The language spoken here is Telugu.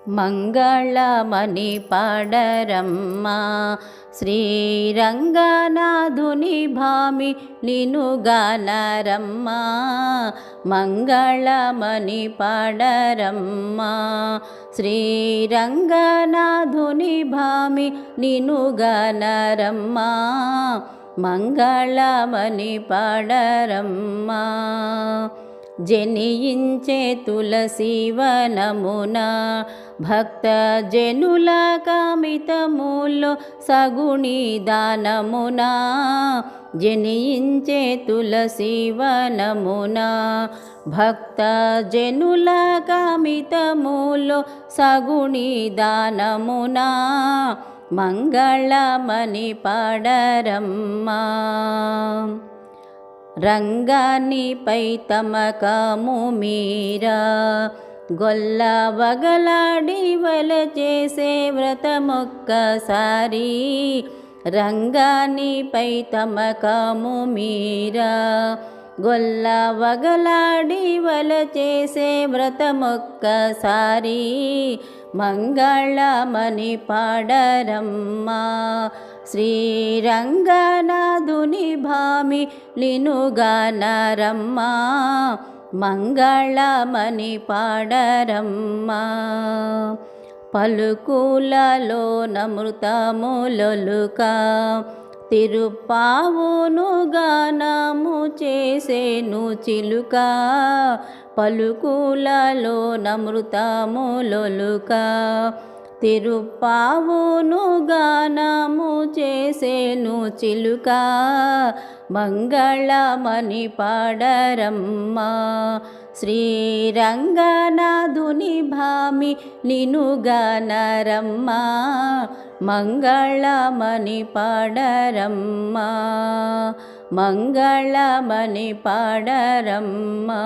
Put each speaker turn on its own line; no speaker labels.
మంగళమణి పాడరమ్మా శ్రీరంగనాథుని భామి నినుగానరమ్మా మంగళమణి పాడరమ్మా శ్రీరంగనాథుని భామి నినుగానరమ్మా మంగళమణి పాడరమ్మా జనియించే తులసీవనమున భక్త జనుల కామితములో సగుణి దానమున జనియించే తులసీవనమున భక్త జనుల కామితములో సగుణి దానమున మంగళమణి పాడరమ్మా రంగానిపై తమకము మీరా గొల్ల వగలాడి వల చేసే వ్రతమొక్కసారి రంగానిపై తమకము మీరా గొల్ల వగలాడి వల చేసే వ్రతమొక్కసారి మంగళమణి పాడరమ్మా శ్రీరంగనాథుని భామి నినుగానరమ్మా మంగళమణి పాడరమ్మా పలుకులలో నమృతములొలుక తిరుపావును గానము చేసేను చిలుక పలుకులలో నమృతములొలుక తిరుపావును గానము చేసేను చిలుక మంగళమణి పాడరమ్మా శ్రీరంగనాథుని భామి నినుగానరమ్మా మంగళమణి పాడరమ్మా మంగళమణి పాడరమ్మా.